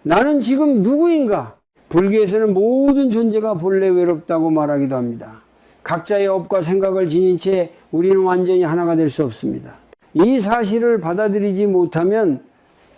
나는 지금 누구인가? 불교에서는 모든 존재가 본래 외롭다고 말하기도 합니다. 각자의 업과 생각을 지닌 채 우리는 완전히 하나가 될 수 없습니다. 이 사실을 받아들이지 못하면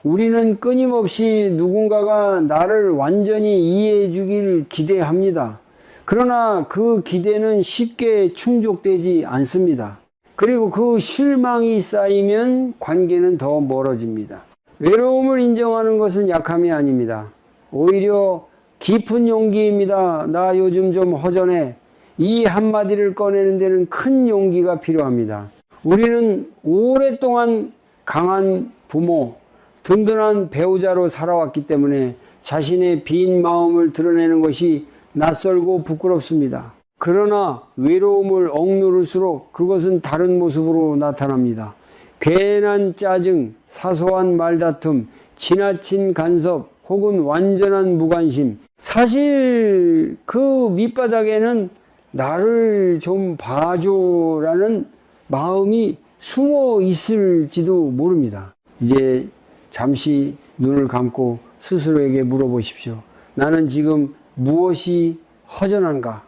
우리는 끊임없이 누군가가 나를 완전히 이해해 주길 기대합니다. 그러나 그 기대는 쉽게 충족되지 않습니다. 그리고 그 실망이 쌓이면 관계는 더 멀어집니다. 외로움을 인정하는 것은 약함이 아닙니다. 오히려 깊은 용기입니다. 나 요즘 좀 허전해. 이 한마디를 꺼내는 데는 큰 용기가 필요합니다. 우리는 오랫동안 강한 부모, 든든한 배우자로 살아왔기 때문에 자신의 빈 마음을 드러내는 것이 낯설고 부끄럽습니다. 그러나 외로움을 억누를수록 그것은 다른 모습으로 나타납니다. 괜한 짜증, 사소한 말다툼, 지나친 간섭, 혹은 완전한 무관심. 사실 그 밑바닥에는 나를 좀 봐줘라는 마음이 숨어 있을지도 모릅니다. 이제 잠시 눈을 감고 스스로에게 물어보십시오. 나는 지금 무엇이 허전한가?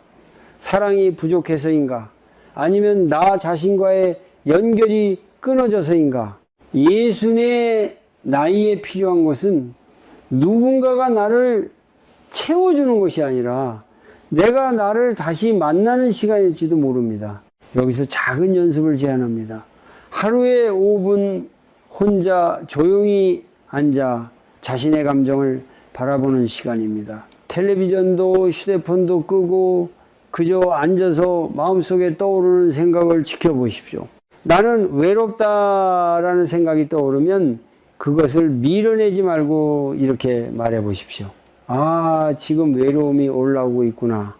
사랑이 부족해서인가? 아니면 나 자신과의 연결이 끊어져서인가? 예순의 나이에 필요한 것은 누군가가 나를 채워주는 것이 아니라 내가 나를 다시 만나는 시간일지도 모릅니다. 여기서 작은 연습을 제안합니다. 하루에 5분 혼자 조용히 앉아 자신의 감정을 바라보는 시간입니다. 텔레비전도 휴대폰도 끄고 그저 앉아서 마음속에 떠오르는 생각을 지켜보십시오. 나는 외롭다라는 생각이 떠오르면 그것을 밀어내지 말고 이렇게 말해 보십시오. 아, 지금 외로움이 올라오고 있구나.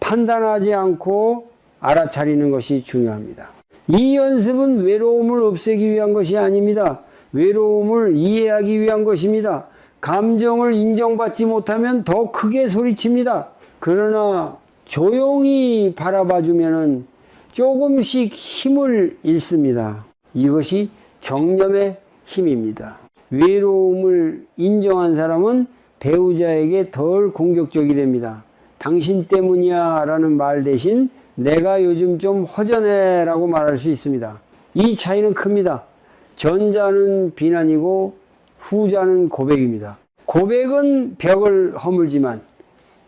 판단하지 않고 알아차리는 것이 중요합니다. 이 연습은 외로움을 없애기 위한 것이 아닙니다. 외로움을 이해하기 위한 것입니다. 감정을 인정받지 못하면 더 크게 소리칩니다. 그러나 조용히 바라봐주면 조금씩 힘을 잃습니다. 이것이 정념의 힘입니다. 외로움을 인정한 사람은 배우자에게 덜 공격적이 됩니다. 당신 때문이야 라는 말 대신 내가 요즘 좀 허전해 라고 말할 수 있습니다. 이 차이는 큽니다. 전자는 비난이고 후자는 고백입니다. 고백은 벽을 허물지만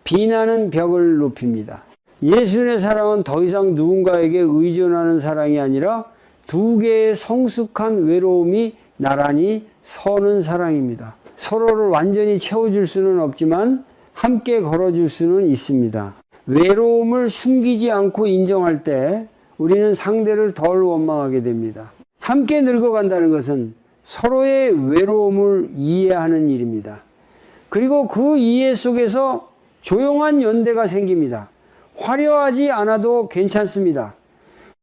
비난은 벽을 높입니다. 예수님의 사랑은 더 이상 누군가에게 의존하는 사랑이 아니라 두 개의 성숙한 외로움이 나란히 서는 사랑입니다. 서로를 완전히 채워줄 수는 없지만 함께 걸어줄 수는 있습니다. 외로움을 숨기지 않고 인정할 때 우리는 상대를 덜 원망하게 됩니다. 함께 늙어간다는 것은 서로의 외로움을 이해하는 일입니다. 그리고 그 이해 속에서 조용한 연대가 생깁니다. 화려하지 않아도 괜찮습니다.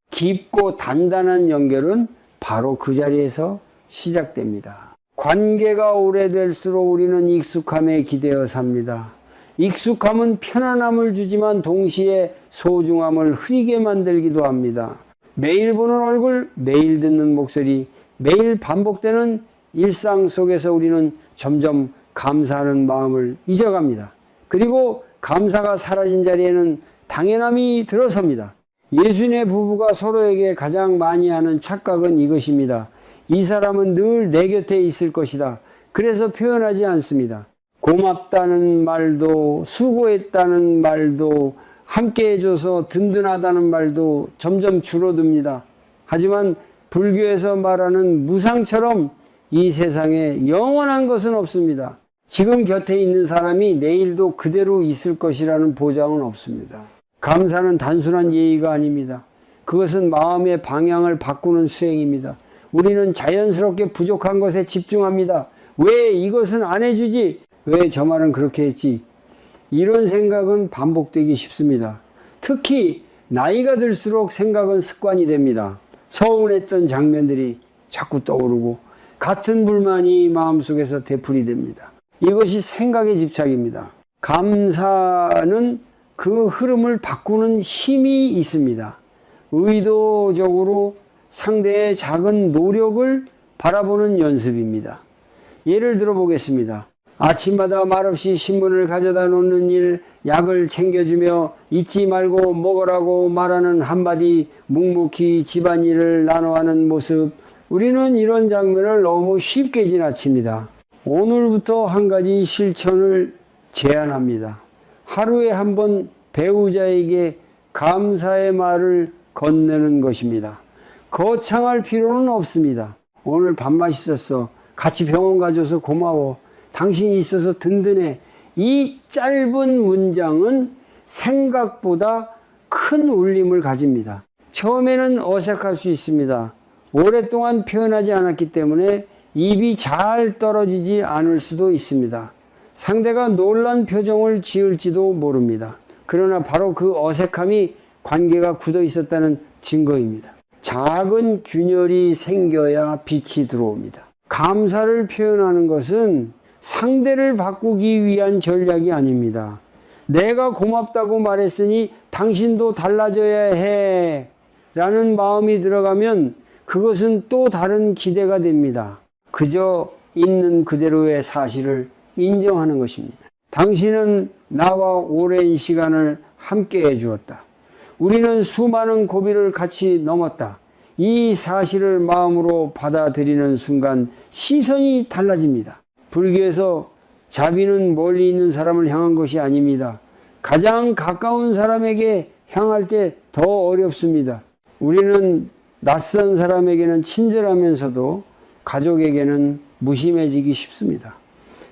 깊고 단단한 연결은 바로 그 자리에서 시작됩니다. 관계가 오래될수록 우리는 익숙함에 기대어 삽니다. 익숙함은 편안함을 주지만 동시에 소중함을 흐리게 만들기도 합니다. 매일 보는 얼굴, 매일 듣는 목소리, 매일 반복되는 일상 속에서 우리는 점점 감사하는 마음을 잊어갑니다. 그리고 감사가 사라진 자리에는 당연함이 들어섭니다. 예수네 부부가 서로에게 가장 많이 하는 착각은 이것입니다. 이 사람은 늘 내 곁에 있을 것이다. 그래서 표현하지 않습니다. 고맙다는 말도, 수고했다는 말도, 함께 해줘서 든든하다는 말도 점점 줄어듭니다. 하지만 불교에서 말하는 무상처럼 이 세상에 영원한 것은 없습니다. 지금 곁에 있는 사람이 내일도 그대로 있을 것이라는 보장은 없습니다. 감사는 단순한 예의가 아닙니다. 그것은 마음의 방향을 바꾸는 수행입니다. 우리는 자연스럽게 부족한 것에 집중합니다. 왜 이것은 안 해주지? 왜 저 말은 그렇게 했지? 이런 생각은 반복되기 쉽습니다. 특히 나이가 들수록 생각은 습관이 됩니다. 서운했던 장면들이 자꾸 떠오르고 같은 불만이 마음속에서 되풀이 됩니다. 이것이 생각의 집착입니다. 감사는 그 흐름을 바꾸는 힘이 있습니다. 의도적으로 상대의 작은 노력을 바라보는 연습입니다. 예를 들어 보겠습니다. 아침마다 말없이 신문을 가져다 놓는 일, 약을 챙겨주며 잊지 말고 먹으라고 말하는 한마디, 묵묵히 집안일을 나눠하는 모습. 우리는 이런 장면을 너무 쉽게 지나칩니다. 오늘부터 한 가지 실천을 제안합니다. 하루에 한 번 배우자에게 감사의 말을 건네는 것입니다. 거창할 필요는 없습니다. 오늘 밥 맛있었어. 같이 병원 가줘서 고마워. 당신이 있어서 든든해. 이 짧은 문장은 생각보다 큰 울림을 가집니다. 처음에는 어색할 수 있습니다. 오랫동안 표현하지 않았기 때문에 입이 잘 떨어지지 않을 수도 있습니다. 상대가 놀란 표정을 지을지도 모릅니다. 그러나 바로 그 어색함이 관계가 굳어 있었다는 증거입니다. 작은 균열이 생겨야 빛이 들어옵니다. 감사를 표현하는 것은 상대를 바꾸기 위한 전략이 아닙니다. 내가 고맙다고 말했으니 당신도 달라져야 해 라는 마음이 들어가면 그것은 또 다른 기대가 됩니다. 그저 있는 그대로의 사실을 인정하는 것입니다. 당신은 나와 오랜 시간을 함께 해주었다. 우리는 수많은 고비를 같이 넘었다. 이 사실을 마음으로 받아들이는 순간 시선이 달라집니다. 불교에서 자비는 멀리 있는 사람을 향한 것이 아닙니다. 가장 가까운 사람에게 향할 때 더 어렵습니다. 우리는 낯선 사람에게는 친절하면서도 가족에게는 무심해지기 쉽습니다.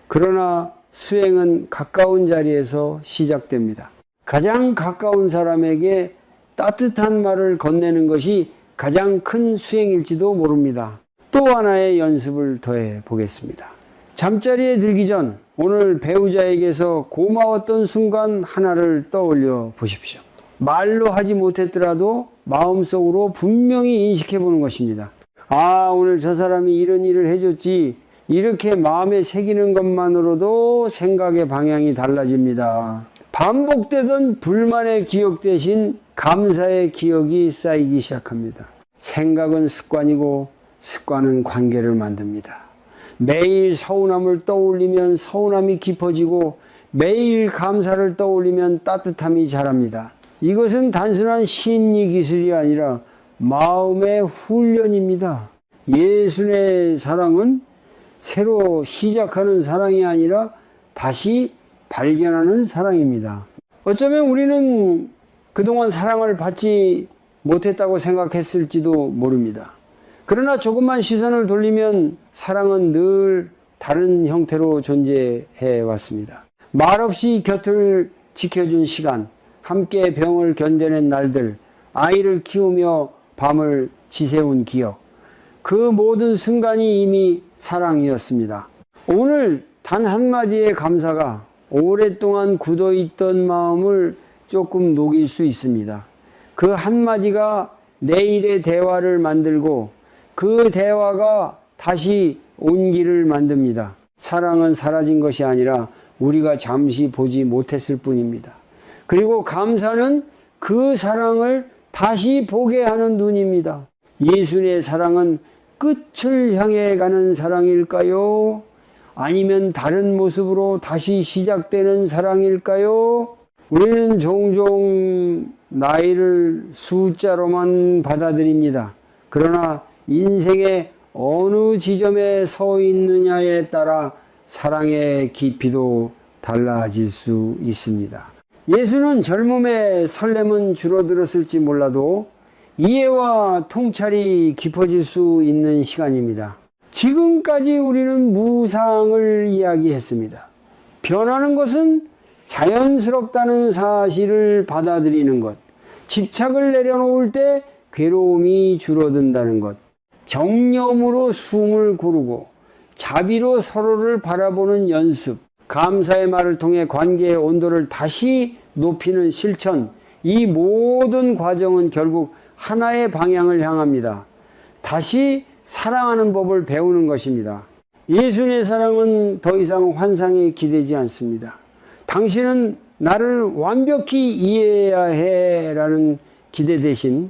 그러나 수행은 가까운 자리에서 시작됩니다. 가장 가까운 사람에게 따뜻한 말을 건네는 것이 가장 큰 수행일지도 모릅니다. 또 하나의 연습을 더해 보겠습니다. 잠자리에 들기 전 오늘 배우자에게서 고마웠던 순간 하나를 떠올려 보십시오. 말로 하지 못했더라도 마음속으로 분명히 인식해 보는 것입니다. 아, 오늘 저 사람이 이런 일을 해줬지. 이렇게 마음에 새기는 것만으로도 생각의 방향이 달라집니다. 반복되던 불만의 기억 대신 감사의 기억이 쌓이기 시작합니다. 생각은 습관이고 습관은 관계를 만듭니다. 매일 서운함을 떠올리면 서운함이 깊어지고 매일 감사를 떠올리면 따뜻함이 자랍니다. 이것은 단순한 심리 기술이 아니라 마음의 훈련입니다. 예수의 사랑은 새로 시작하는 사랑이 아니라 다시 발견하는 사랑입니다. 어쩌면 우리는 그동안 사랑을 받지 못했다고 생각했을지도 모릅니다. 그러나 조금만 시선을 돌리면 사랑은 늘 다른 형태로 존재해 왔습니다. 말없이 곁을 지켜준 시간, 함께 병을 견뎌낸 날들, 아이를 키우며 밤을 지새운 기억, 그 모든 순간이 이미 사랑이었습니다. 오늘 단 한마디의 감사가 오랫동안 굳어있던 마음을 조금 녹일 수 있습니다. 그 한마디가 내일의 대화를 만들고 그 대화가 다시 온기를 만듭니다. 사랑은 사라진 것이 아니라 우리가 잠시 보지 못했을 뿐입니다. 그리고 감사는 그 사랑을 다시 보게 하는 눈입니다. 예수의 사랑은 끝을 향해 가는 사랑일까요? 아니면 다른 모습으로 다시 시작되는 사랑일까요? 우리는 종종 나이를 숫자로만 받아들입니다. 그러나 인생의 어느 지점에 서 있느냐에 따라 사랑의 깊이도 달라질 수 있습니다. 예수는 젊음의 설렘은 줄어들었을지 몰라도 이해와 통찰이 깊어질 수 있는 시간입니다. 지금까지 우리는 무상을 이야기했습니다. 변하는 것은 자연스럽다는 사실을 받아들이는 것, 집착을 내려놓을 때 괴로움이 줄어든다는 것, 정념으로 숨을 고르고 자비로 서로를 바라보는 연습, 감사의 말을 통해 관계의 온도를 다시 높이는 실천, 이 모든 과정은 결국 하나의 방향을 향합니다. 다시 사랑하는 법을 배우는 것입니다. 예수님의 사랑은 더 이상 환상에 기대지 않습니다. 당신은 나를 완벽히 이해해야 해 라는 기대 대신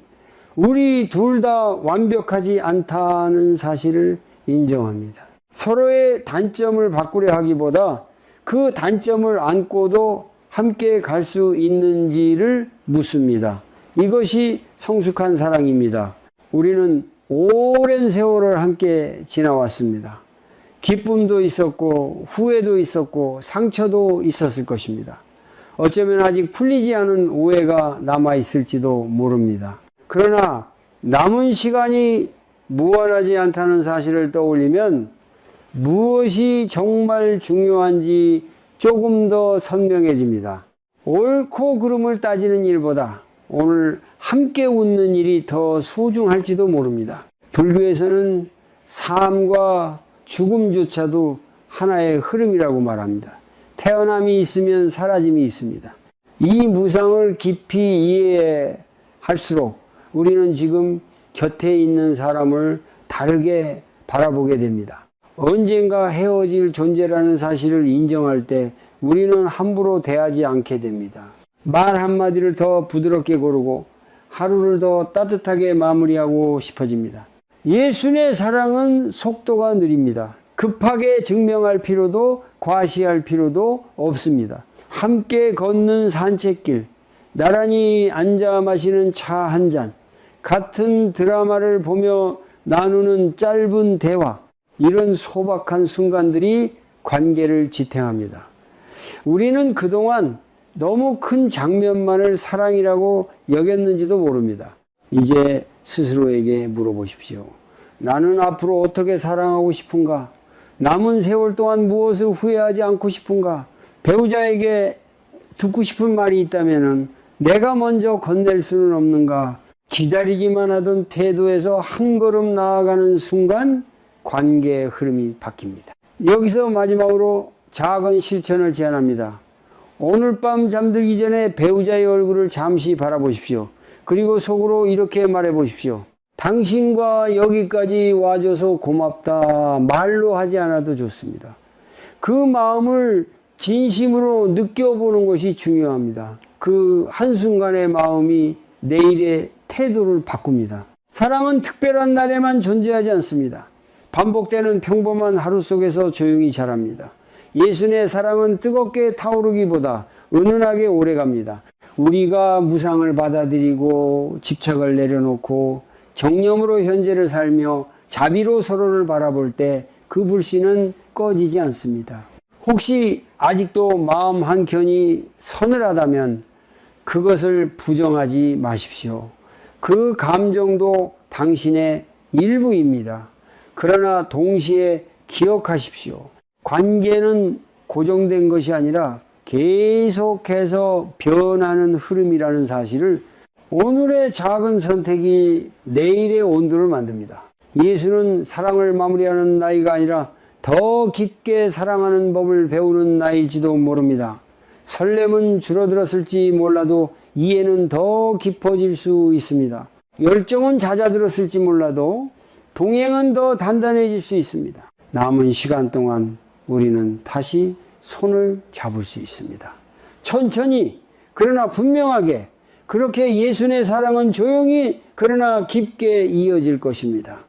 우리 둘 다 완벽하지 않다는 사실을 인정합니다. 서로의 단점을 바꾸려 하기보다 그 단점을 안고도 함께 갈 수 있는지를 묻습니다. 이것이 성숙한 사랑입니다. 우리는 오랜 세월을 함께 지나왔습니다. 기쁨도 있었고 후회도 있었고 상처도 있었을 것입니다. 어쩌면 아직 풀리지 않은 오해가 남아있을지도 모릅니다. 그러나 남은 시간이 무한하지 않다는 사실을 떠올리면 무엇이 정말 중요한지 조금 더 선명해집니다. 옳고 그름을 따지는 일보다 오늘 함께 웃는 일이 더 소중할지도 모릅니다. 불교에서는 삶과 죽음조차도 하나의 흐름이라고 말합니다. 태어남이 있으면 사라짐이 있습니다. 이 무상을 깊이 이해할수록 우리는 지금 곁에 있는 사람을 다르게 바라보게 됩니다. 언젠가 헤어질 존재라는 사실을 인정할 때 우리는 함부로 대하지 않게 됩니다. 말 한마디를 더 부드럽게 고르고 하루를 더 따뜻하게 마무리하고 싶어집니다. 예수님의 사랑은 속도가 느립니다. 급하게 증명할 필요도 과시할 필요도 없습니다. 함께 걷는 산책길, 나란히 앉아 마시는 차 한 잔, 같은 드라마를 보며 나누는 짧은 대화, 이런 소박한 순간들이 관계를 지탱합니다. 우리는 그동안 너무 큰 장면만을 사랑이라고 여겼는지도 모릅니다. 이제 스스로에게 물어보십시오. 나는 앞으로 어떻게 사랑하고 싶은가? 남은 세월 동안 무엇을 후회하지 않고 싶은가? 배우자에게 듣고 싶은 말이 있다면 내가 먼저 건넬 수는 없는가? 기다리기만 하던 태도에서 한 걸음 나아가는 순간 관계의 흐름이 바뀝니다. 여기서 마지막으로 작은 실천을 제안합니다. 오늘 밤 잠들기 전에 배우자의 얼굴을 잠시 바라보십시오. 그리고 속으로 이렇게 말해 보십시오. 당신과 여기까지 와줘서 고맙다. 말로 하지 않아도 좋습니다. 그 마음을 진심으로 느껴보는 것이 중요합니다. 그 한순간의 마음이 내일의 태도를 바꿉니다. 사랑은 특별한 날에만 존재하지 않습니다. 반복되는 평범한 하루 속에서 조용히 자랍니다. 예수님의 사랑은 뜨겁게 타오르기보다 은은하게 오래갑니다. 우리가 무상을 받아들이고 집착을 내려놓고 정념으로 현재를 살며 자비로 서로를 바라볼 때 그 불씨는 꺼지지 않습니다. 혹시 아직도 마음 한켠이 서늘하다면 그것을 부정하지 마십시오. 그 감정도 당신의 일부입니다. 그러나 동시에 기억하십시오. 관계는 고정된 것이 아니라 계속해서 변하는 흐름이라는 사실을 오늘의 작은 선택이 내일의 온도를 만듭니다. 예수는 사랑을 마무리하는 나이가 아니라 더 깊게 사랑하는 법을 배우는 나이일지도 모릅니다. 설렘은 줄어들었을지 몰라도 이해는 더 깊어질 수 있습니다. 열정은 잦아들었을지 몰라도 동행은 더 단단해질 수 있습니다. 남은 시간 동안 우리는 다시 손을 잡을 수 있습니다. 천천히 그러나 분명하게 그렇게 예수님의 사랑은 조용히 그러나 깊게 이어질 것입니다.